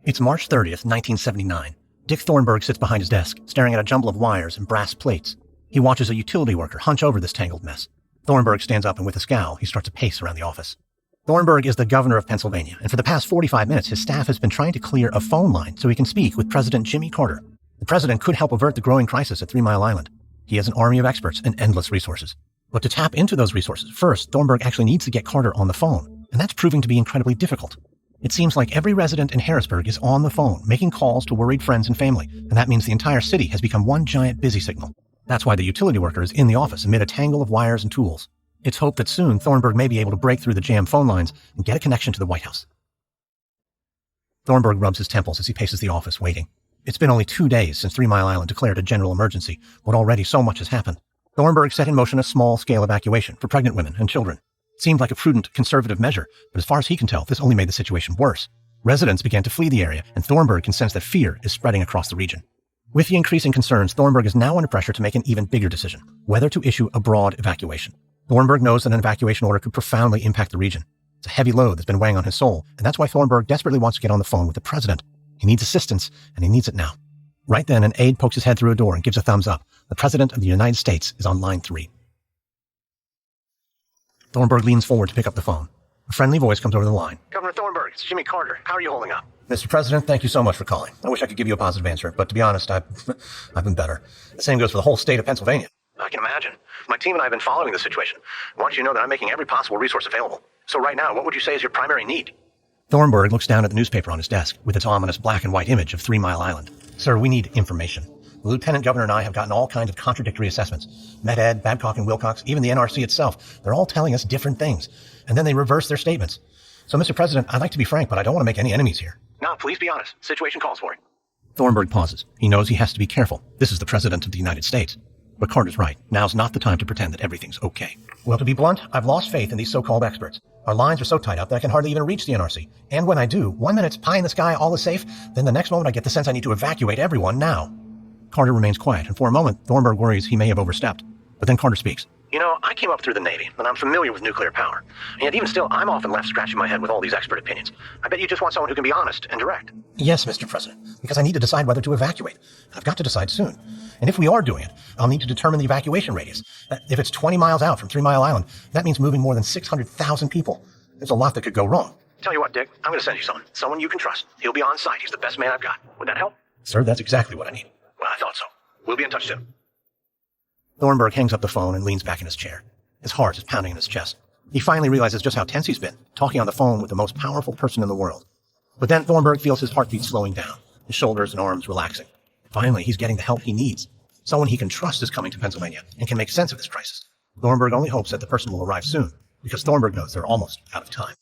It's March 30th, 1979. Dick Thornburg sits behind his desk, staring at a jumble of wires and brass plates. He watches a utility worker hunch over this tangled mess. Thornburg stands up and with a scowl, he starts to pace around the office. Thornburg is the governor of Pennsylvania, and for the past 45 minutes, his staff has been trying to clear a phone line so he can speak with President Jimmy Carter. The president could help avert the growing crisis at 3 Mile Island. He has an army of experts and endless resources. But to tap into those resources, first, Thornburg actually needs to get Carter on the phone, and that's proving to be incredibly difficult. It seems like every resident in Harrisburg is on the phone, making calls to worried friends and family, and that means the entire city has become one giant busy signal. That's why the utility worker is in the office amid a tangle of wires and tools. It's hoped that soon Thornburg may be able to break through the jammed phone lines and get a connection to the White House. Thornburg rubs his temples as he paces the office, waiting. It's been only 2 days since 3 Mile Island declared a general emergency, but already so much has happened. Thornburg set in motion a small-scale evacuation for pregnant women and children. It seemed like a prudent, conservative measure, but as far as he can tell, this only made the situation worse. Residents began to flee the area, and Thornburg can sense that fear is spreading across the region. With the increasing concerns, Thornburg is now under pressure to make an even bigger decision, whether to issue a broad evacuation. Thornburg knows that an evacuation order could profoundly impact the region. It's a heavy load that's been weighing on his soul, and that's why Thornburg desperately wants to get on the phone with the president. He needs assistance, and he needs it now. Right then, an aide pokes his head through a door and gives a thumbs up. The president of the United States is on line 3. Thornburg leans forward to pick up the phone. A friendly voice comes over the line. Governor Thornburg, it's Jimmy Carter. How are you holding up? Mr. President, thank you so much for calling. I wish I could give you a positive answer, but to be honest, I've been better. The same goes for the whole state of Pennsylvania. I can imagine. My team and I have been following the situation. I want you to know that I'm making every possible resource available. So right now, what would you say is your primary need? Thornburg looks down at the newspaper on his desk with its ominous black and white image of 3 Mile Island. Sir, we need information. The lieutenant governor and I have gotten all kinds of contradictory assessments. MedEd, Babcock and Wilcox, even the NRC itself, they're all telling us different things. And then they reverse their statements. So, Mr. President, I'd like to be frank, but I don't want to make any enemies here. No, please be honest. Situation calls for it. Thornburg pauses. He knows he has to be careful. This is the President of the United States. But Carter's right. Now's not the time to pretend that everything's okay. Well, to be blunt, I've lost faith in these so-called experts. Our lines are so tied up that I can hardly even reach the NRC. And when I do, 1 minute it's pie in the sky, all is safe, then the next moment I get the sense I need to evacuate everyone now. Carter remains quiet, and for a moment, Thornburg worries he may have overstepped. But then Carter speaks. You know, I came up through the Navy, and I'm familiar with nuclear power. And yet even still, I'm often left scratching my head with all these expert opinions. I bet you just want someone who can be honest and direct. Yes, Mr. President, because I need to decide whether to evacuate. I've got to decide soon. And if we are doing it, I'll need to determine the evacuation radius. If it's 20 miles out from 3 Mile Island, that means moving more than 600,000 people. There's a lot that could go wrong. Tell you what, Dick, I'm going to send you someone you can trust. He'll be on site. He's the best man I've got. Would that help? Sir, that's exactly what I need. Well, I thought so. We'll be in touch soon. Thornburg hangs up the phone and leans back in his chair. His heart is pounding in his chest. He finally realizes just how tense he's been, talking on the phone with the most powerful person in the world. But then Thornburg feels his heartbeat slowing down, his shoulders and arms relaxing. Finally, he's getting the help he needs. Someone he can trust is coming to Pennsylvania and can make sense of this crisis. Thornburg only hopes that the person will arrive soon, because Thornburg knows they're almost out of time.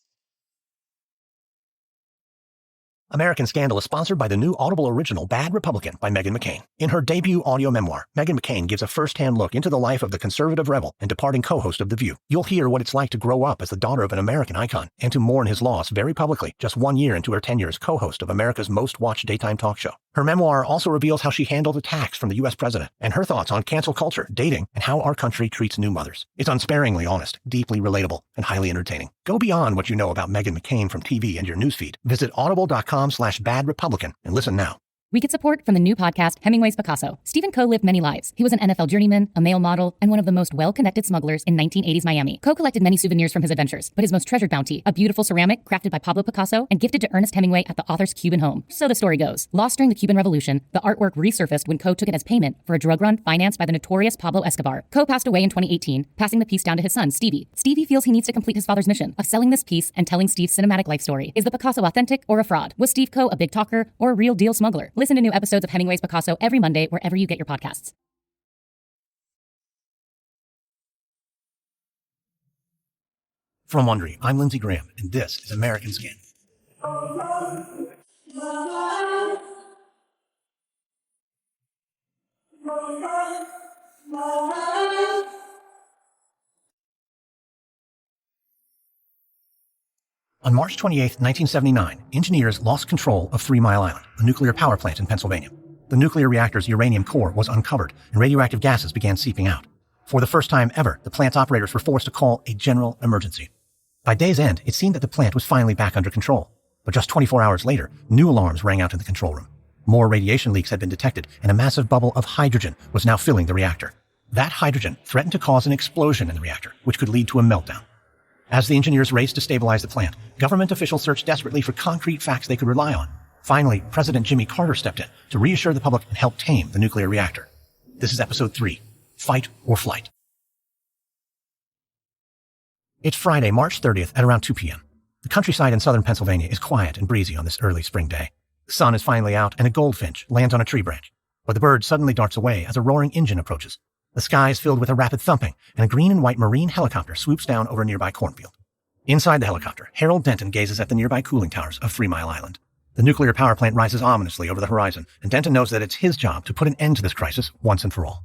American Scandal is sponsored by the new Audible original Bad Republican by Meghan McCain. In her debut audio memoir, Meghan McCain gives a first-hand look into the life of the conservative rebel and departing co-host of The View. You'll hear what it's like to grow up as the daughter of an American icon and to mourn his loss very publicly just 1 year into her tenure as co-host of America's most-watched daytime talk show. Her memoir also reveals how she handled attacks from the U.S. president and her thoughts on cancel culture, dating, and how our country treats new mothers. It's unsparingly honest, deeply relatable, and highly entertaining. Go beyond what you know about Meghan McCain from TV and your newsfeed. Visit audible.com/badrepublican and listen now. We get support from the new podcast, Hemingway's Picasso. Stephen Coe lived many lives. He was an NFL journeyman, a male model, and one of the most well-connected smugglers in 1980s Miami. Coe collected many souvenirs from his adventures, but his most treasured bounty, a beautiful ceramic crafted by Pablo Picasso and gifted to Ernest Hemingway at the author's Cuban home. So the story goes. Lost during the Cuban Revolution, the artwork resurfaced when Coe took it as payment for a drug run financed by the notorious Pablo Escobar. Coe passed away in 2018, passing the piece down to his son, Stevie. Stevie feels he needs to complete his father's mission of selling this piece and telling Steve's cinematic life story. Is the Picasso authentic or a fraud? Was Steve Coe a big talker or a real deal smuggler? Listen to new episodes of Hemingway's Picasso every Monday wherever you get your podcasts. From Wondery, I'm Lindsey Graham, and this is American Scandal. On March 28, 1979, engineers lost control of 3 Mile Island, a nuclear power plant in Pennsylvania. The nuclear reactor's uranium core was uncovered, and radioactive gases began seeping out. For the first time ever, the plant's operators were forced to call a general emergency. By day's end, it seemed that the plant was finally back under control. But just 24 hours later, new alarms rang out in the control room. More radiation leaks had been detected, and a massive bubble of hydrogen was now filling the reactor. That hydrogen threatened to cause an explosion in the reactor, which could lead to a meltdown. As the engineers raced to stabilize the plant, government officials searched desperately for concrete facts they could rely on. Finally, President Jimmy Carter stepped in to reassure the public and help tame the nuclear reactor. This is episode 3, Fight or Flight. It's Friday, March 30th at around 2 p.m. The countryside in southern Pennsylvania is quiet and breezy on this early spring day. The sun is finally out and a goldfinch lands on a tree branch. But the bird suddenly darts away as a roaring engine approaches. The sky is filled with a rapid thumping, and a green and white marine helicopter swoops down over a nearby cornfield. Inside the helicopter, Harold Denton gazes at the nearby cooling towers of 3 Mile Island. The nuclear power plant rises ominously over the horizon, and Denton knows that it's his job to put an end to this crisis once and for all.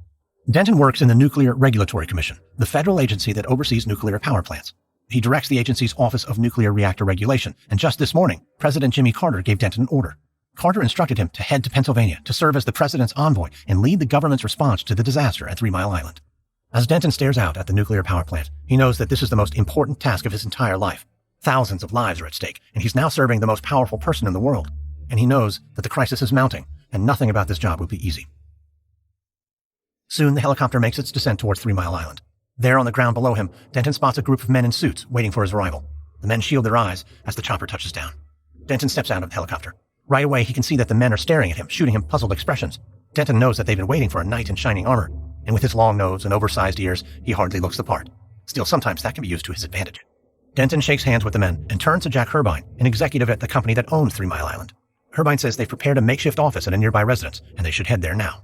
Denton works in the Nuclear Regulatory Commission, the federal agency that oversees nuclear power plants. He directs the agency's Office of Nuclear Reactor Regulation, and just this morning, President Jimmy Carter gave Denton an order. Carter instructed him to head to Pennsylvania to serve as the president's envoy and lead the government's response to the disaster at 3 Mile Island. As Denton stares out at the nuclear power plant, he knows that this is the most important task of his entire life. Thousands of lives are at stake, and he's now serving the most powerful person in the world. And he knows that the crisis is mounting, and nothing about this job will be easy. Soon, the helicopter makes its descent towards 3 Mile Island. There on the ground below him, Denton spots a group of men in suits waiting for his arrival. The men shield their eyes as the chopper touches down. Denton steps out of the helicopter. Right away, he can see that the men are staring at him, shooting him puzzled expressions. Denton knows that they've been waiting for a knight in shining armor, and with his long nose and oversized ears, he hardly looks the part. Still, sometimes that can be used to his advantage. Denton shakes hands with the men and turns to Jack Herbine, an executive at the company that owns 3 Mile Island. Herbine says they've prepared a makeshift office at a nearby residence, and they should head there now.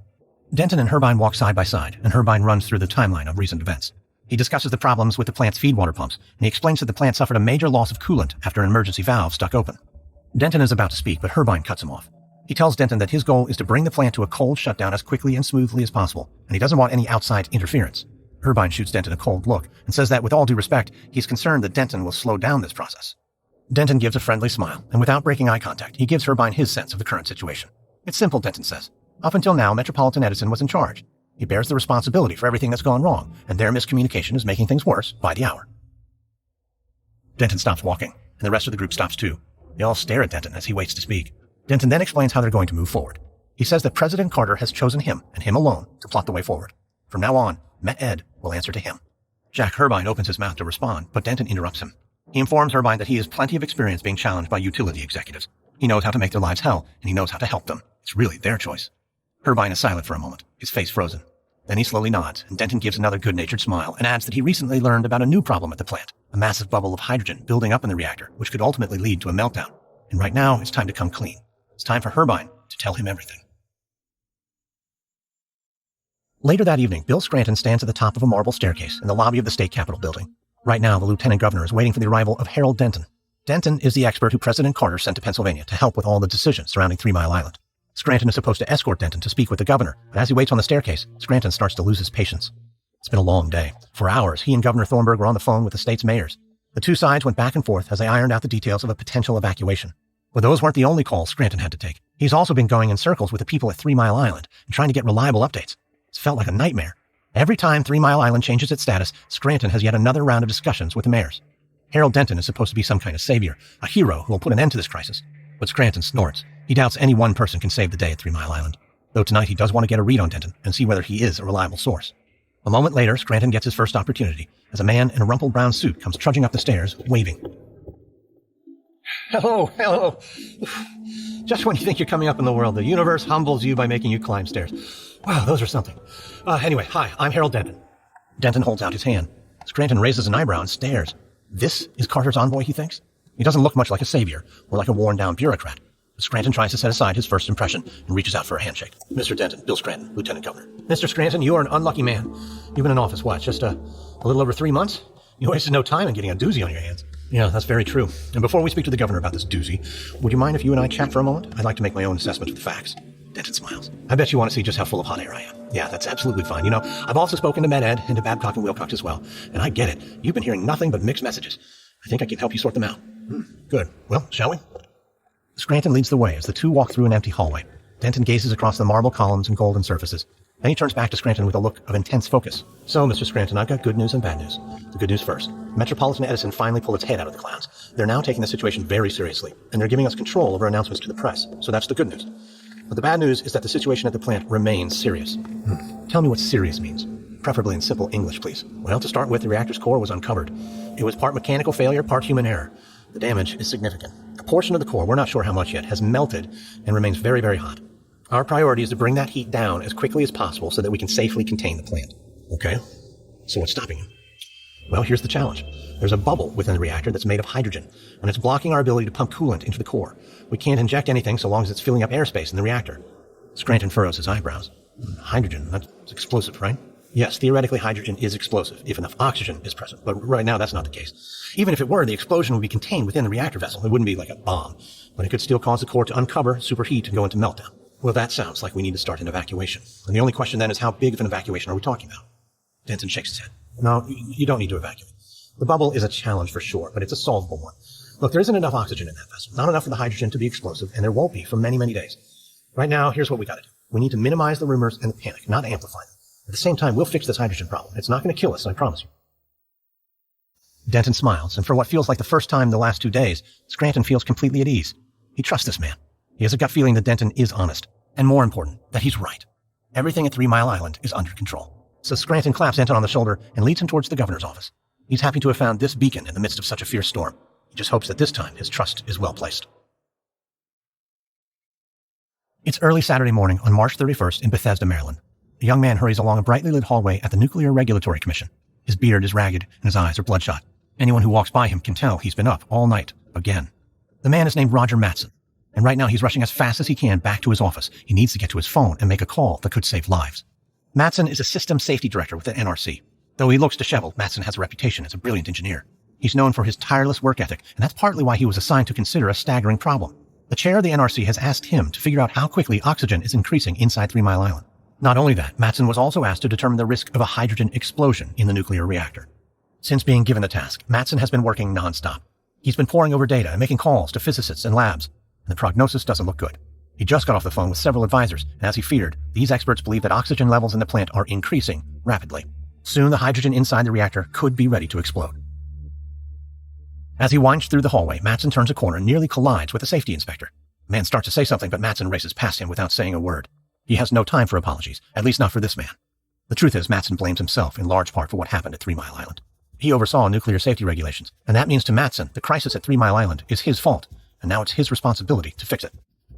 Denton and Herbine walk side by side, and Herbine runs through the timeline of recent events. He discusses the problems with the plant's feed water pumps, and he explains that the plant suffered a major loss of coolant after an emergency valve stuck open. Denton is about to speak, but Herbine cuts him off. He tells Denton that his goal is to bring the plant to a cold shutdown as quickly and smoothly as possible, and he doesn't want any outside interference. Herbine shoots Denton a cold look and says that with all due respect, he's concerned that Denton will slow down this process. Denton gives a friendly smile, and without breaking eye contact, he gives Herbine his sense of the current situation. It's simple, Denton says. Up until now, Metropolitan Edison was in charge. He bears the responsibility for everything that's gone wrong, and their miscommunication is making things worse by the hour. Denton stops walking, and the rest of the group stops too. They all stare at Denton as he waits to speak. Denton then explains how they're going to move forward. He says that President Carter has chosen him, and him alone, to plot the way forward. From now on, Met Ed will answer to him. Jack Herbine opens his mouth to respond, but Denton interrupts him. He informs Herbine that he has plenty of experience being challenged by utility executives. He knows how to make their lives hell, and he knows how to help them. It's really their choice. Herbine is silent for a moment, his face frozen. Then he slowly nods, and Denton gives another good-natured smile and adds that he recently learned about a new problem at the plant, a massive bubble of hydrogen building up in the reactor, which could ultimately lead to a meltdown. And right now, it's time to come clean. It's time for Herbine to tell him everything. Later that evening, Bill Scranton stands at the top of a marble staircase in the lobby of the state capitol building. Right now, the lieutenant governor is waiting for the arrival of Harold Denton. Denton is the expert who President Carter sent to Pennsylvania to help with all the decisions surrounding 3 Mile Island. Scranton is supposed to escort Denton to speak with the governor, but as he waits on the staircase, Scranton starts to lose his patience. It's been a long day. For hours, he and Governor Thornburg were on the phone with the state's mayors. The two sides went back and forth as they ironed out the details of a potential evacuation. But those weren't the only calls Scranton had to take. He's also been going in circles with the people at 3 Mile Island and trying to get reliable updates. It's felt like a nightmare. Every time 3 Mile Island changes its status, Scranton has yet another round of discussions with the mayors. Harold Denton is supposed to be some kind of savior, a hero who will put an end to this crisis. But Scranton snorts. He doubts any one person can save the day at 3 Mile Island. Though tonight he does want to get a read on Denton and see whether he is a reliable source. A moment later, Scranton gets his first opportunity as a man in a rumpled brown suit comes trudging up the stairs, waving. Hello. Just when you think you're coming up in the world, the universe humbles you by making you climb stairs. Wow, those are something. Anyway, hi, I'm Harold Denton. Denton holds out his hand. Scranton raises an eyebrow and stares. This is Carter's envoy, he thinks? He doesn't look much like a savior or like a worn-down bureaucrat. But Scranton tries to set aside his first impression and reaches out for a handshake. Mr. Denton, Bill Scranton, Lieutenant Governor. Mr. Scranton, you are an unlucky man. You've been in office, what, just a little over 3 months? You wasted no time in getting a doozy on your hands. Yeah, that's very true. And before we speak to the governor about this doozy, would you mind if you and I chat for a moment? I'd like to make my own assessment of the facts. Denton smiles. I bet you want to see just how full of hot air I am. Yeah, that's absolutely fine. You know, I've also spoken to Med-Ed and to Babcock and Wilcox as well. And I get it. You've been hearing nothing but mixed messages. I think I can help you sort them out. Good. Well, shall we? Scranton leads the way as the two walk through an empty hallway. Denton gazes across the marble columns and golden surfaces. Then he turns back to Scranton with a look of intense focus. So, Mr. Scranton, I've got good news and bad news. The good news first. Metropolitan Edison finally pulled its head out of the clouds. They're now taking the situation very seriously, and they're giving us control over announcements to the press. So that's the good news. But the bad news is that the situation at the plant remains serious. Tell me what serious means. Preferably in simple English, please. Well, to start with, the reactor's core was uncovered. It was part mechanical failure, part human error. The damage is significant. A portion of the core, we're not sure how much yet, has melted and remains very, very hot. Our priority is to bring that heat down as quickly as possible so that we can safely contain the plant. Okay, so what's stopping you? Well, here's the challenge. There's a bubble within the reactor that's made of hydrogen, and it's blocking our ability to pump coolant into the core. We can't inject anything so long as it's filling up airspace in the reactor. Scranton furrows his eyebrows. Hydrogen, that's explosive, right? Yes, theoretically hydrogen is explosive if enough oxygen is present, but right now that's not the case. Even if it were, the explosion would be contained within the reactor vessel. It wouldn't be like a bomb, but it could still cause the core to uncover, superheat, and go into meltdown. Well, that sounds like we need to start an evacuation. And the only question then is, how big of an evacuation are we talking about? Denton shakes his head. No, you don't need to evacuate. The bubble is a challenge for sure, but it's a solvable one. Look, there isn't enough oxygen in that vessel, not enough for the hydrogen to be explosive, and there won't be for many, many days. Right now, here's what we gotta do. We need to minimize the rumors and the panic, not amplify them. At the same time, we'll fix this hydrogen problem. It's not going to kill us, I promise you. Denton smiles, and for what feels like the first time in the last 2 days, Scranton feels completely at ease. He trusts this man. He has a gut feeling that Denton is honest, and more important, that he's right. Everything at 3 Mile Island is under control. So Scranton claps Denton on the shoulder and leads him towards the governor's office. He's happy to have found this beacon in the midst of such a fierce storm. He just hopes that this time his trust is well placed. It's early Saturday morning on March 31st in Bethesda, Maryland. A young man hurries along a brightly lit hallway at the Nuclear Regulatory Commission. His beard is ragged and his eyes are bloodshot. Anyone who walks by him can tell he's been up all night, again. The man is named Roger Mattson, and right now he's rushing as fast as he can back to his office. He needs to get to his phone and make a call that could save lives. Mattson is a systems safety director with the NRC. Though he looks disheveled, Mattson has a reputation as a brilliant engineer. He's known for his tireless work ethic, and that's partly why he was assigned to consider a staggering problem. The chair of the NRC has asked him to figure out how quickly oxygen is increasing inside 3 Mile Island. Not only that, Mattson was also asked to determine the risk of a hydrogen explosion in the nuclear reactor. Since being given the task, Mattson has been working nonstop. He's been poring over data and making calls to physicists and labs, and the prognosis doesn't look good. He just got off the phone with several advisors, and as he feared, these experts believe that oxygen levels in the plant are increasing rapidly. Soon the hydrogen inside the reactor could be ready to explode. As he winds through the hallway, Mattson turns a corner and nearly collides with a safety inspector. The man starts to say something, but Mattson races past him without saying a word. He has no time for apologies, at least not for this man. The truth is, Mattson blames himself in large part for what happened at 3 Mile Island. He oversaw nuclear safety regulations, and that means to Mattson, the crisis at 3 Mile Island is his fault, and now it's his responsibility to fix it.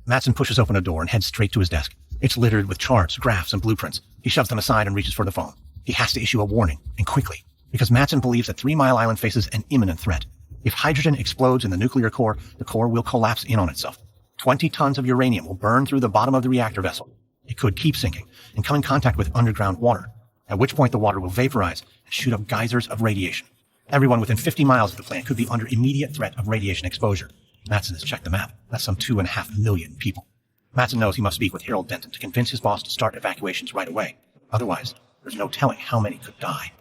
Mattson pushes open a door and heads straight to his desk. It's littered with charts, graphs, and blueprints. He shoves them aside and reaches for the phone. He has to issue a warning, and quickly, because Mattson believes that 3 Mile Island faces an imminent threat. If hydrogen explodes in the nuclear core, the core will collapse in on itself. 20 tons of uranium will burn through the bottom of the reactor vessel. It could keep sinking and come in contact with underground water, at which point the water will vaporize and shoot up geysers of radiation. Everyone within 50 miles of the plant could be under immediate threat of radiation exposure. Mattson has checked the map. That's some 2.5 million people. Mattson knows he must speak with Harold Denton to convince his boss to start evacuations right away. Otherwise, there's no telling how many could die.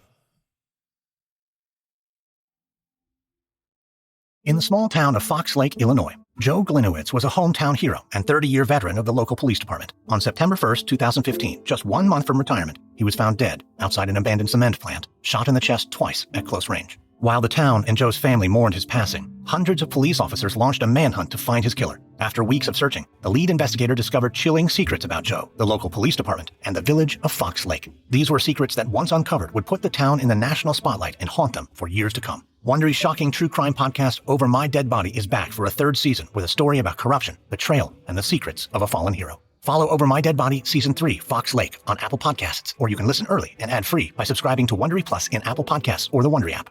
In the small town of Fox Lake, Illinois, Joe Gliniewicz was a hometown hero and 30-year veteran of the local police department. On September 1st, 2015, just 1 month from retirement, he was found dead outside an abandoned cement plant, shot in the chest twice at close range. While the town and Joe's family mourned his passing, hundreds of police officers launched a manhunt to find his killer. After weeks of searching, the lead investigator discovered chilling secrets about Joe, the local police department, and the village of Fox Lake. These were secrets that, once uncovered, would put the town in the national spotlight and haunt them for years to come. Wondery's shocking true crime podcast, Over My Dead Body, is back for a 3rd season with a story about corruption, betrayal, and the secrets of a fallen hero. Follow Over My Dead Body Season 3, Fox Lake, on Apple Podcasts, or you can listen early and ad-free by subscribing to Wondery Plus in Apple Podcasts or the Wondery app.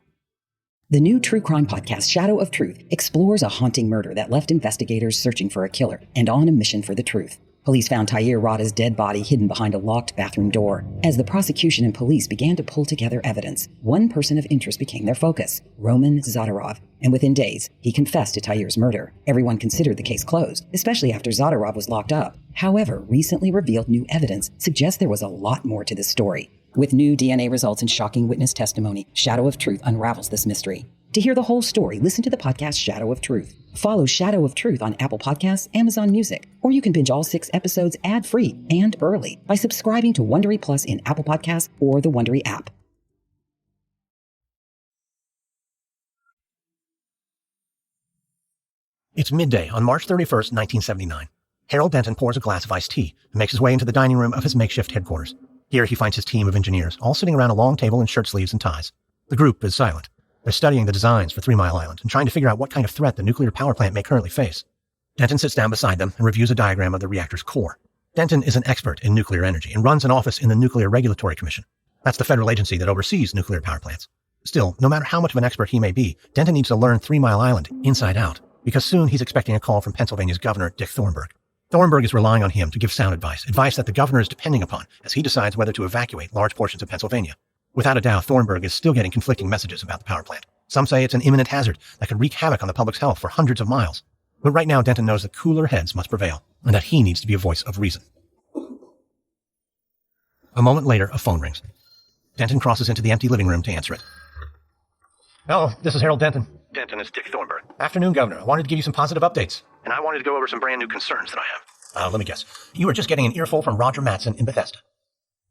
The new true crime podcast, Shadow of Truth, explores a haunting murder that left investigators searching for a killer and on a mission for the truth. Police found Tahir Rada's dead body hidden behind a locked bathroom door. As the prosecution and police began to pull together evidence, one person of interest became their focus, Roman Zadarov. And within days, he confessed to Tahir's murder. Everyone considered the case closed, especially after Zadarov was locked up. However, recently revealed new evidence suggests there was a lot more to this story. With new DNA results and shocking witness testimony, Shadow of Truth unravels this mystery. To hear the whole story, listen to the podcast Shadow of Truth. Follow Shadow of Truth on Apple Podcasts, Amazon Music, or you can binge all 6 episodes ad-free and early by subscribing to Wondery Plus in Apple Podcasts or the Wondery app. It's midday on March 31st, 1979. Harold Denton pours a glass of iced tea and makes his way into the dining room of his makeshift headquarters. Here he finds his team of engineers, all sitting around a long table in shirt sleeves and ties. The group is silent. They're studying the designs for 3 Mile Island and trying to figure out what kind of threat the nuclear power plant may currently face. Denton sits down beside them and reviews a diagram of the reactor's core. Denton is an expert in nuclear energy and runs an office in the Nuclear Regulatory Commission. That's the federal agency that oversees nuclear power plants. Still, no matter how much of an expert he may be, Denton needs to learn 3 Mile Island inside out, because soon he's expecting a call from Pennsylvania's governor, Dick Thornburg. Thornburg is relying on him to give sound advice that the governor is depending upon as he decides whether to evacuate large portions of Pennsylvania. Without a doubt, Thornburg is still getting conflicting messages about the power plant. Some say it's an imminent hazard that could wreak havoc on the public's health for hundreds of miles. But right now, Denton knows that cooler heads must prevail, and that he needs to be a voice of reason. A moment later, a phone rings. Denton crosses into the empty living room to answer it. Hello, this is Harold Denton. Denton, it's Dick Thornburg. Afternoon, Governor. I wanted to give you some positive updates. And I wanted to go over some brand new concerns that I have. Let me guess. You were just getting an earful from Roger Mattson in Bethesda.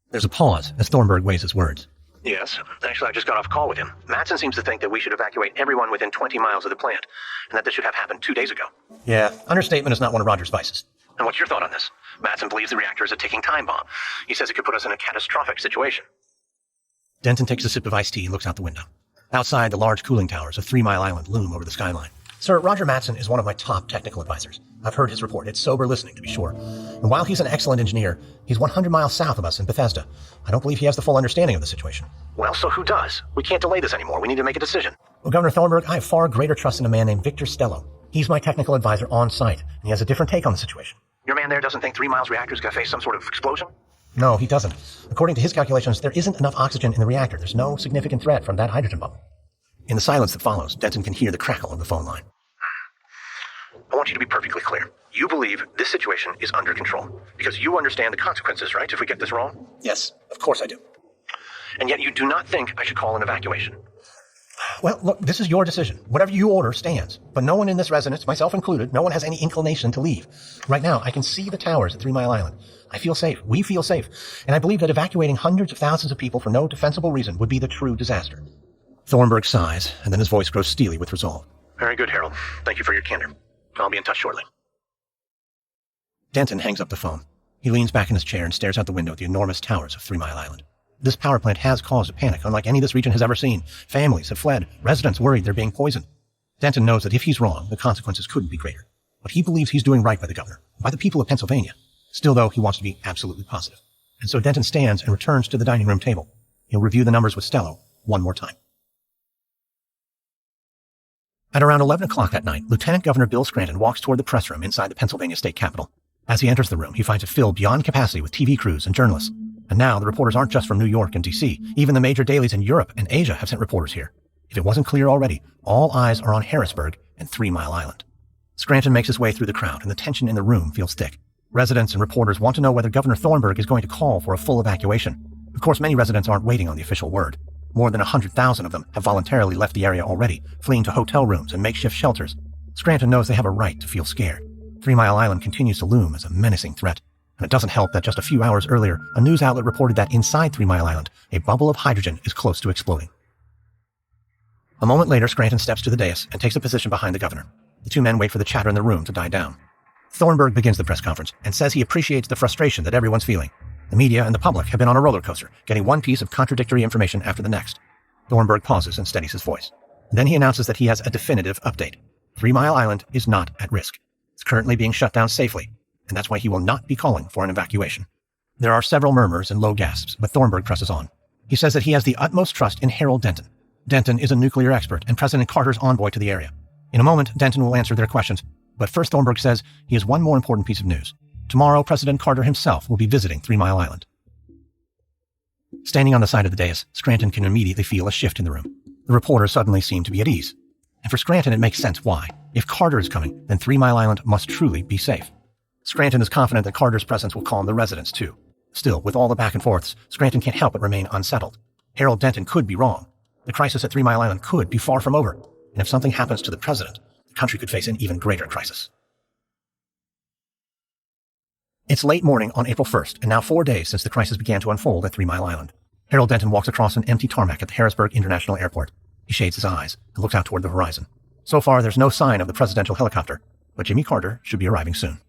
There's a pause as Thornburg weighs his words. Yes. Actually, I just got off a call with him. Mattson seems to think that we should evacuate everyone within 20 miles of the plant, and that this should have happened 2 days ago. Yeah, understatement is not one of Roger's vices. And what's your thought on this? Mattson believes the reactor is a ticking time bomb. He says it could put us in a catastrophic situation. Denton takes a sip of iced tea and looks out the window. Outside, the large cooling towers of 3 Mile Island loom over the skyline. Sir, Roger Mattson is one of my top technical advisors. I've heard his report. It's sober listening, to be sure. And while he's an excellent engineer, he's 100 miles south of us in Bethesda. I don't believe he has the full understanding of the situation. Well, so who does? We can't delay this anymore. We need to make a decision. Well, Governor Thornburg, I have far greater trust in a man named Victor Stello. He's my technical advisor on site, and he has a different take on the situation. Your man there doesn't think 3 Miles reactor is going to face some sort of explosion? No, he doesn't. According to his calculations, there isn't enough oxygen in the reactor. There's no significant threat from that hydrogen bubble. In the silence that follows, Denton can hear the crackle of the phone line. I want you to be perfectly clear. You believe this situation is under control, because you understand the consequences, right, if we get this wrong? Yes, of course I do. And yet you do not think I should call an evacuation. Well, look, this is your decision. Whatever you order stands. But no one in this residence, myself included, no one has any inclination to leave. Right now, I can see the towers at 3 Mile Island. I feel safe. We feel safe. And I believe that evacuating hundreds of thousands of people for no defensible reason would be the true disaster. Thornburg sighs, and then his voice grows steely with resolve. Very good, Harold. Thank you for your candor. I'll be in touch shortly. Denton hangs up the phone. He leans back in his chair and stares out the window at the enormous towers of 3 Mile Island. This power plant has caused a panic unlike any this region has ever seen. Families have fled. Residents worried they're being poisoned. Denton knows that if he's wrong, the consequences couldn't be greater. But he believes he's doing right by the governor, by the people of Pennsylvania. Still, though, he wants to be absolutely positive. And so Denton stands and returns to the dining room table. He'll review the numbers with Stello one more time. At around 11 o'clock that night, Lieutenant Governor Bill Scranton walks toward the press room inside the Pennsylvania State Capitol. As he enters the room, he finds it filled beyond capacity with TV crews and journalists. And now, the reporters aren't just from New York and D.C. Even the major dailies in Europe and Asia have sent reporters here. If it wasn't clear already, all eyes are on Harrisburg and 3 Mile Island. Scranton makes his way through the crowd, and the tension in the room feels thick. Residents and reporters want to know whether Governor Thornburg is going to call for a full evacuation. Of course, many residents aren't waiting on the official word. More than 100,000 of them have voluntarily left the area already, fleeing to hotel rooms and makeshift shelters. Scranton knows they have a right to feel scared. 3 Mile Island continues to loom as a menacing threat. And it doesn't help that just a few hours earlier, a news outlet reported that inside 3 Mile Island, a bubble of hydrogen is close to exploding. A moment later, Scranton steps to the dais and takes a position behind the governor. The two men wait for the chatter in the room to die down. Thornburg begins the press conference and says he appreciates the frustration that everyone's feeling. The media and the public have been on a roller coaster, getting one piece of contradictory information after the next. Thornburg pauses and steadies his voice. Then he announces that he has a definitive update. 3 Mile Island is not at risk. It's currently being shut down safely, and that's why he will not be calling for an evacuation. There are several murmurs and low gasps, but Thornburg presses on. He says that he has the utmost trust in Harold Denton. Denton is a nuclear expert and President Carter's envoy to the area. In a moment, Denton will answer their questions, but first Thornburg says he has one more important piece of news. Tomorrow, President Carter himself will be visiting 3 Mile Island. Standing on the side of the dais, Scranton can immediately feel a shift in the room. The reporters suddenly seem to be at ease. And for Scranton, it makes sense why. If Carter is coming, then 3 Mile Island must truly be safe. Scranton is confident that Carter's presence will calm the residents, too. Still, with all the back and forths, Scranton can't help but remain unsettled. Harold Denton could be wrong. The crisis at 3 Mile Island could be far from over. And if something happens to the president, the country could face an even greater crisis. It's late morning on April 1st, and now 4 days since the crisis began to unfold at 3 Mile Island. Harold Denton walks across an empty tarmac at the Harrisburg International Airport. He shades his eyes and looks out toward the horizon. So far, there's no sign of the presidential helicopter, but Jimmy Carter should be arriving soon.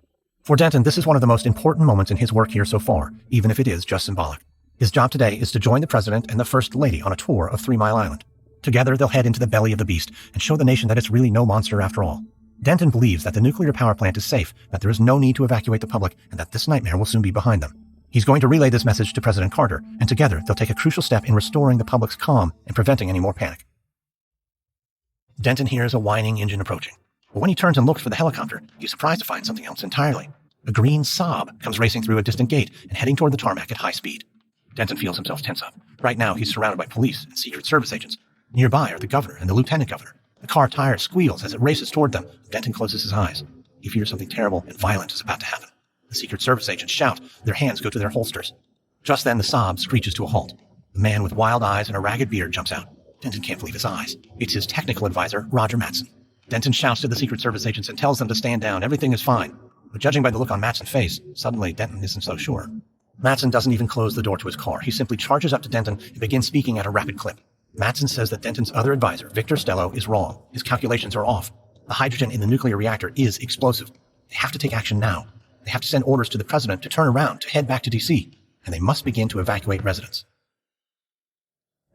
For Denton, this is one of the most important moments in his work here so far, even if it is just symbolic. His job today is to join the president and the first lady on a tour of 3 Mile Island. Together, they'll head into the belly of the beast and show the nation that it's really no monster after all. Denton believes that the nuclear power plant is safe, that there is no need to evacuate the public, and that this nightmare will soon be behind them. He's going to relay this message to President Carter, and together they'll take a crucial step in restoring the public's calm and preventing any more panic. Denton hears a whining engine approaching. But when he turns and looks for the helicopter, he's surprised to find something else entirely. A green Saab comes racing through a distant gate and heading toward the tarmac at high speed. Denton feels himself tense up. Right now, he's surrounded by police and Secret Service agents. Nearby are the governor and the lieutenant governor. The car tire squeals as it races toward them. Denton closes his eyes. He fears something terrible and violent is about to happen. The Secret Service agents shout. Their hands go to their holsters. Just then, the Saab screeches to a halt. A man with wild eyes and a ragged beard jumps out. Denton can't believe his eyes. It's his technical advisor, Roger Mattson. Denton shouts to the Secret Service agents and tells them to stand down. Everything is fine. But judging by the look on Mattson's face, suddenly Denton isn't so sure. Mattson doesn't even close the door to his car. He simply charges up to Denton and begins speaking at a rapid clip. Mattson says that Denton's other advisor, Victor Stello, is wrong. His calculations are off. The hydrogen in the nuclear reactor is explosive. They have to take action now. They have to send orders to the president to turn around, to head back to D.C., and they must begin to evacuate residents.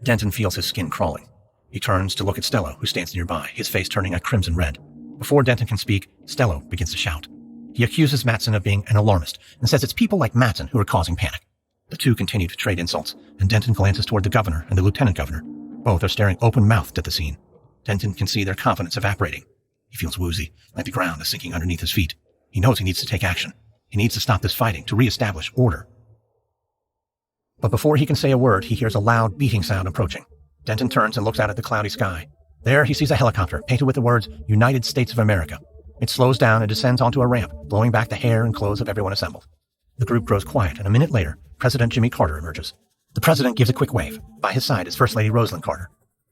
Denton feels his skin crawling. He turns to look at Stello, who stands nearby, his face turning a crimson red. Before Denton can speak, Stello begins to shout. He accuses Mattson of being an alarmist and says it's people like Mattson who are causing panic. The two continue to trade insults, and Denton glances toward the governor and the lieutenant governor. Both are staring open-mouthed at the scene. Denton can see their confidence evaporating. He feels woozy, like the ground is sinking underneath his feet. He knows he needs to take action. He needs to stop this fighting, to reestablish order. But before he can say a word, he hears a loud beating sound approaching. Denton turns and looks out at the cloudy sky. There he sees a helicopter painted with the words, United States of America. It slows down and descends onto a ramp, blowing back the hair and clothes of everyone assembled. The group grows quiet, and a minute later, President Jimmy Carter emerges. The president gives a quick wave. By his side is First Lady Rosalind Carter.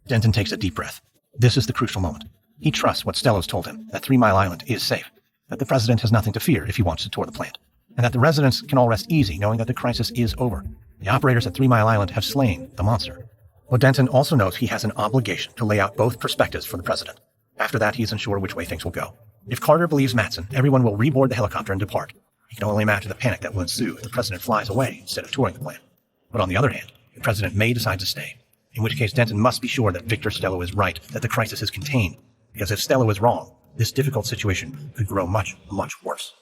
Denton takes a deep breath. This is the crucial moment. He trusts what Stello's told him, that 3 Mile Island is safe, that the president has nothing to fear if he wants to tour the plant, and that the residents can all rest easy knowing that the crisis is over. The operators at 3 Mile Island have slain the monster. But Denton also knows he has an obligation to lay out both perspectives for the president. After that, he is unsure which way things will go. If Carter believes Mattson, everyone will reboard the helicopter and depart. He can only imagine the panic that will ensue if the president flies away instead of touring the plant. But on the other hand, the president may decide to stay, in which case Denton must be sure that Victor Stello is right, that the crisis is contained, because if Stello is wrong, this difficult situation could grow much, much worse.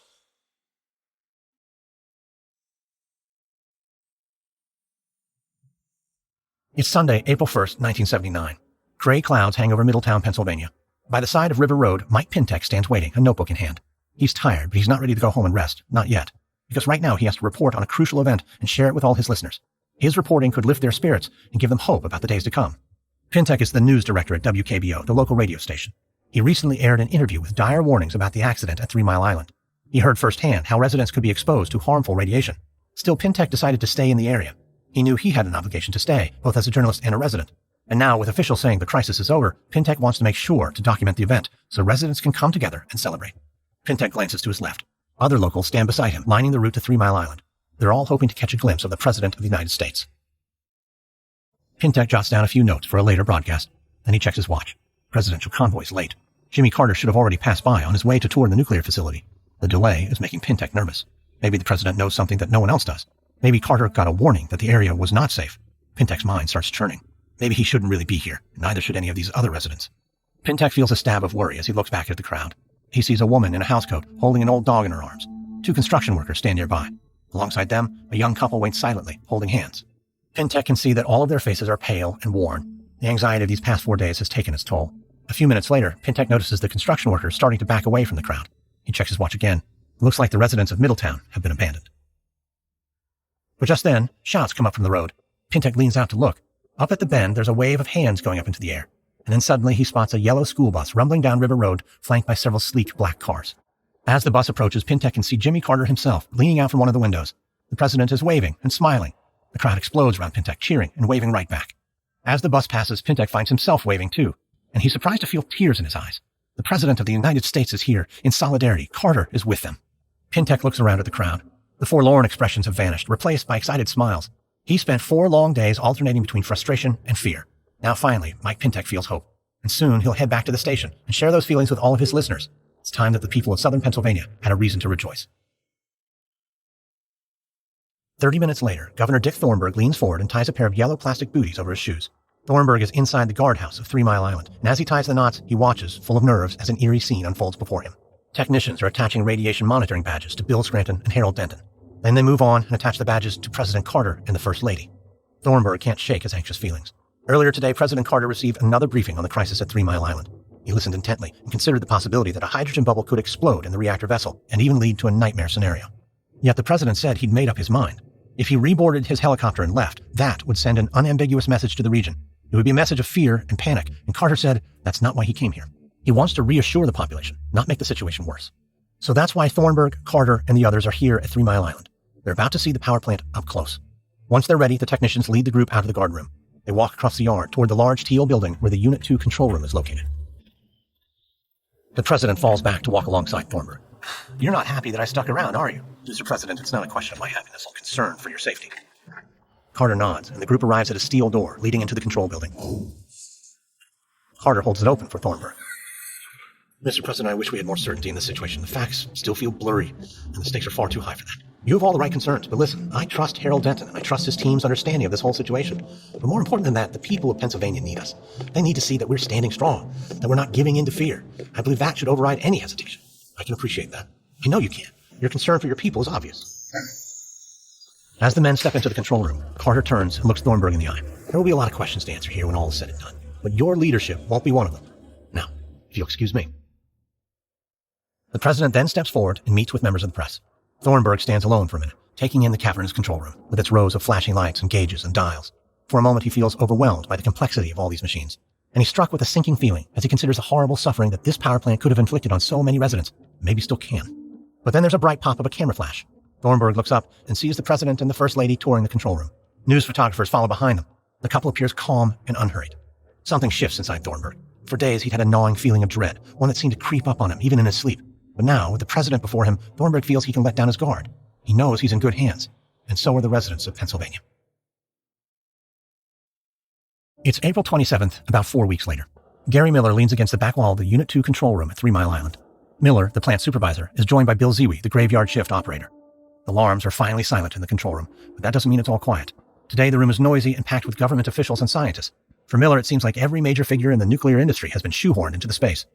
It's Sunday, April 1st, 1979. Gray clouds hang over Middletown, Pennsylvania. By the side of River Road, Mike Pintek stands waiting, a notebook in hand. He's tired, but he's not ready to go home and rest. Not yet. Because right now he has to report on a crucial event and share it with all his listeners. His reporting could lift their spirits and give them hope about the days to come. Pintek is the news director at WKBO, the local radio station. He recently aired an interview with dire warnings about the accident at 3 Mile Island. He heard firsthand how residents could be exposed to harmful radiation. Still, Pintek decided to stay in the area. He knew he had an obligation to stay, both as a journalist and a resident. And now, with officials saying the crisis is over, Pintek wants to make sure to document the event so residents can come together and celebrate. Pintek glances to his left. Other locals stand beside him, lining the route to 3 Mile Island. They're all hoping to catch a glimpse of the President of the United States. Pintek jots down a few notes for a later broadcast. Then he checks his watch. Presidential convoy's late. Jimmy Carter should have already passed by on his way to tour the nuclear facility. The delay is making Pintek nervous. Maybe the president knows something that no one else does. Maybe Carter got a warning that the area was not safe. Pintek's mind starts churning. Maybe he shouldn't really be here, and neither should any of these other residents. Pintek feels a stab of worry as he looks back at the crowd. He sees a woman in a housecoat holding an old dog in her arms. 2 construction workers stand nearby. Alongside them, a young couple waits silently, holding hands. Pintek can see that all of their faces are pale and worn. The anxiety of these past 4 days has taken its toll. A few minutes later, Pintek notices the construction workers starting to back away from the crowd. He checks his watch again. It looks like the residents of Middletown have been abandoned. But just then, shouts come up from the road. Pintek leans out to look. Up at the bend, there's a wave of hands going up into the air. And then suddenly he spots a yellow school bus rumbling down River Road, flanked by several sleek black cars. As the bus approaches, Pintek can see Jimmy Carter himself leaning out from one of the windows. The president is waving and smiling. The crowd explodes around Pintek, cheering and waving right back. As the bus passes, Pintek finds himself waving too. and he's surprised to feel tears in his eyes. The President of the United States is here. In solidarity, Carter is with them. Pintek looks around at the crowd. The forlorn expressions have vanished, replaced by excited smiles. He spent 4 long days alternating between frustration and fear. Now finally, Mike Pintek feels hope. And soon he'll head back to the station and share those feelings with all of his listeners. It's time that the people of southern Pennsylvania had a reason to rejoice. 30 minutes later, Governor Dick Thornburg leans forward and ties a pair of yellow plastic booties over his shoes. Thornburg is inside the guardhouse of 3 Mile Island, and as he ties the knots, he watches, full of nerves, as an eerie scene unfolds before him. Technicians are attaching radiation monitoring badges to Bill Scranton and Harold Denton. Then they move on and attach the badges to President Carter and the First Lady. Thornburg can't shake his anxious feelings. Earlier today, President Carter received another briefing on the crisis at 3 Mile Island. He listened intently and considered the possibility that a hydrogen bubble could explode in the reactor vessel and even lead to a nightmare scenario. Yet the president said he'd made up his mind. If he reboarded his helicopter and left, that would send an unambiguous message to the region. It would be a message of fear and panic, and Carter said that's not why he came here. He wants to reassure the population, not make the situation worse. So that's why Thornburg, Carter, and the others are here at 3 Mile Island. They're about to see the power plant up close. Once they're ready, the technicians lead the group out of the guard room. They walk across the yard toward the large teal building where the Unit 2 control room is located. The president falls back to walk alongside Thornburg. You're not happy that I stuck around, are you? Mr. President, it's not a question of my happiness or concern for your safety. Carter nods, and the group arrives at a steel door leading into the control building. Carter holds it open for Thornburg. Mr. President, I wish we had more certainty in this situation. The facts still feel blurry, and the stakes are far too high for that. You have all the right concerns, but listen, I trust Harold Denton, and I trust his team's understanding of this whole situation. But more important than that, the people of Pennsylvania need us. They need to see that we're standing strong, that we're not giving in to fear. I believe that should override any hesitation. I can appreciate that. I know you can. Your concern for your people is obvious. As the men step into the control room, Carter turns and looks Thornburg in the eye. There will be a lot of questions to answer here when all is said and done, but your leadership won't be one of them. Now, if you'll excuse me. The president then steps forward and meets with members of the press. Thornburg stands alone for a minute, taking in the cavernous control room, with its rows of flashing lights and gauges and dials. For a moment he feels overwhelmed by the complexity of all these machines, and he's struck with a sinking feeling as he considers the horrible suffering that this power plant could have inflicted on so many residents, maybe still can. But then there's a bright pop of a camera flash. Thornburg looks up and sees the president and the first lady touring the control room. News photographers follow behind them. The couple appears calm and unhurried. Something shifts inside Thornburg. For days he'd had a gnawing feeling of dread, one that seemed to creep up on him even in his sleep. But now, with the president before him, Thornburg feels he can let down his guard. He knows he's in good hands, and so are the residents of Pennsylvania. It's April 27th, about 4 weeks later. Gary Miller leans against the back wall of the Unit 2 control room at 3 Mile Island. Miller, the plant supervisor, is joined by Bill Ziwi, the graveyard shift operator. The alarms are finally silent in the control room, but that doesn't mean it's all quiet. Today, the room is noisy and packed with government officials and scientists. For Miller, it seems like every major figure in the nuclear industry has been shoehorned into the space.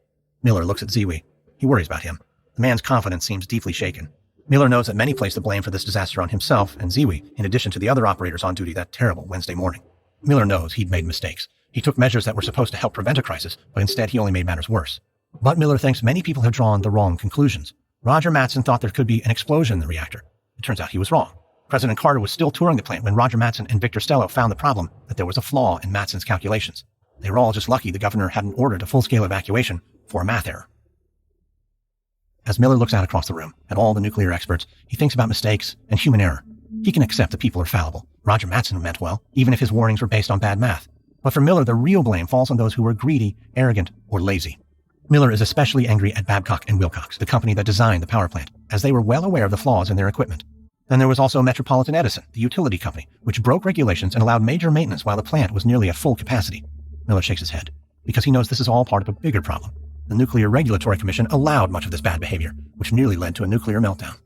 Miller looks at Ziwi. He worries about him. The man's confidence seems deeply shaken. Miller knows that many place the blame for this disaster on himself and Ziwi, in addition to the other operators on duty that terrible Wednesday morning. Miller knows he'd made mistakes. He took measures that were supposed to help prevent a crisis, but instead he only made matters worse. But Miller thinks many people have drawn the wrong conclusions. Roger Madsen thought there could be an explosion in the reactor. It turns out he was wrong. President Carter was still touring the plant when Roger Madsen and Victor Stello found the problem, that there was a flaw in Madsen's calculations. They were all just lucky the governor hadn't ordered a full-scale evacuation for a math error. As Miller looks out across the room at all the nuclear experts, he thinks about mistakes and human error. He can accept that people are fallible. Roger Madsen meant well, even if his warnings were based on bad math. But for Miller, the real blame falls on those who were greedy, arrogant, or lazy. Miller is especially angry at Babcock and Wilcox, the company that designed the power plant, as they were well aware of the flaws in their equipment. Then there was also Metropolitan Edison, the utility company, which broke regulations and allowed major maintenance while the plant was nearly at full capacity. Miller shakes his head, because he knows this is all part of a bigger problem. The Nuclear Regulatory Commission allowed much of this bad behavior, which nearly led to a nuclear meltdown.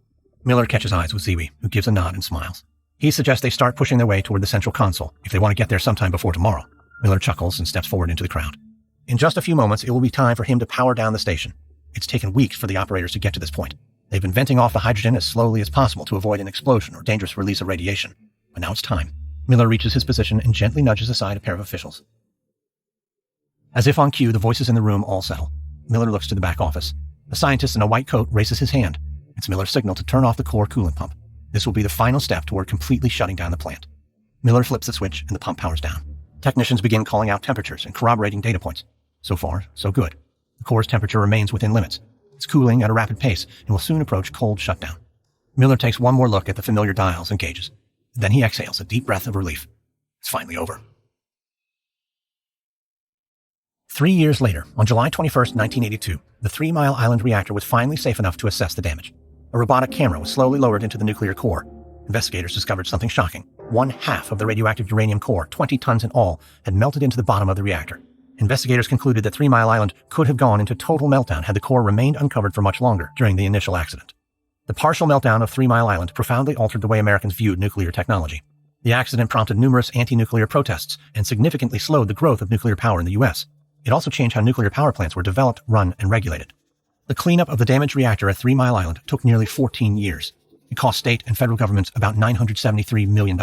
Miller catches eyes with Ziwi, who gives a nod and smiles. He suggests they start pushing their way toward the central console, if they want to get there sometime before tomorrow. Miller chuckles and steps forward into the crowd. In just a few moments, it will be time for him to power down the station. It's taken weeks for the operators to get to this point. They've been venting off the hydrogen as slowly as possible to avoid an explosion or dangerous release of radiation. But now it's time. Miller reaches his position and gently nudges aside a pair of officials. As if on cue, the voices in the room all settle. Miller looks to the back office. A scientist in a white coat raises his hand. It's Miller's signal to turn off the core coolant pump. This will be the final step toward completely shutting down the plant. Miller flips the switch and the pump powers down. Technicians begin calling out temperatures and corroborating data points. So far, so good. The core's temperature remains within limits. It's cooling at a rapid pace and will soon approach cold shutdown. Miller takes one more look at the familiar dials and gauges. Then he exhales a deep breath of relief. It's finally over. 3 years later, on July 21st, 1982, the 3 Mile Island reactor was finally safe enough to assess the damage. A robotic camera was slowly lowered into the nuclear core. Investigators discovered something shocking. 1/2 of the radioactive uranium core, 20 tons in all, had melted into the bottom of the reactor. Investigators concluded that 3 Mile Island could have gone into total meltdown had the core remained uncovered for much longer during the initial accident. The partial meltdown of 3 Mile Island profoundly altered the way Americans viewed nuclear technology. The accident prompted numerous anti-nuclear protests and significantly slowed the growth of nuclear power in the U.S. It also changed how nuclear power plants were developed, run, and regulated. The cleanup of the damaged reactor at 3 Mile Island took nearly 14 years. It cost state and federal governments about $973 million.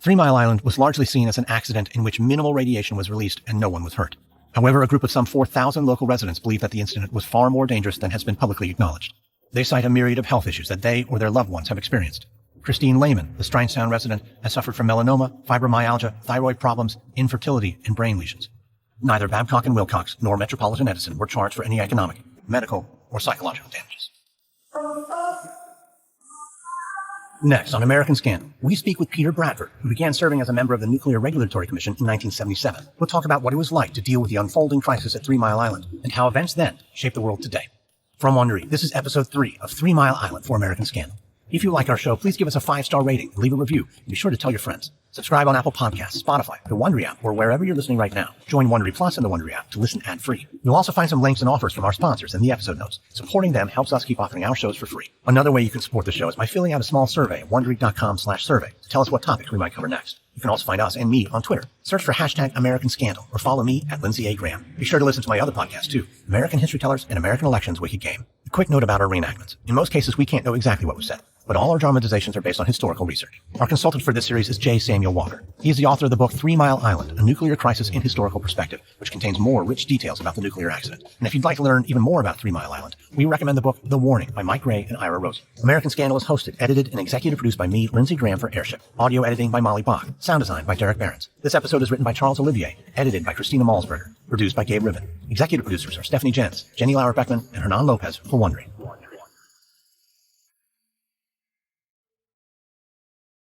3 Mile Island was largely seen as an accident in which minimal radiation was released and no one was hurt. However, a group of some 4,000 local residents believe that the incident was far more dangerous than has been publicly acknowledged. They cite a myriad of health issues that they or their loved ones have experienced. Christine Lehman, the Steinstown resident, has suffered from melanoma, fibromyalgia, thyroid problems, infertility, and brain lesions. Neither Babcock and Wilcox nor Metropolitan Edison were charged for any economic, medical, or psychological damages. Next, on American Scandal, we speak with Peter Bradford, who began serving as a member of the Nuclear Regulatory Commission in 1977. We'll talk about what it was like to deal with the unfolding crisis at 3 Mile Island and how events then shaped the world today. From Wondery, this is episode 3 of 3 Mile Island for American Scandal. If you like our show, please give us a 5-star rating and leave a review. And be sure to tell your friends. Subscribe on Apple Podcasts, Spotify, the Wondery app, or wherever you're listening right now. Join Wondery Plus in the Wondery app to listen ad-free. You'll also find some links and offers from our sponsors in the episode notes. Supporting them helps us keep offering our shows for free. Another way you can support the show is by filling out a small survey at Wondery.com/survey to tell us what topics we might cover next. You can also find us and me on Twitter. Search for #American Scandal or follow me at Lindsay A. Graham. Be sure to listen to my other podcasts too, American History Tellers and American Elections Wicked Game. A quick note about our reenactments. In most cases, we can't know exactly what was said, but all our dramatizations are based on historical research. Our consultant for this series is J. Samuel Walker. He is the author of the book 3 Mile Island, A Nuclear Crisis in Historical Perspective, which contains more rich details about the nuclear accident. And if you'd like to learn even more about 3 Mile Island, we recommend the book The Warning by Mike Gray and Ira Rosen. American Scandal is hosted, edited, and executive produced by me, Lindsay Graham, for Airship. Audio editing by Molly Bach. Sound design by Derek Behrens. This episode is written by Charles Olivier, edited by Christina Malsberger, produced by Gabe Ribbon. Executive producers are Stephanie Jentz, Jenny Lauer-Beckman, and Hernan Lopez for Wondery.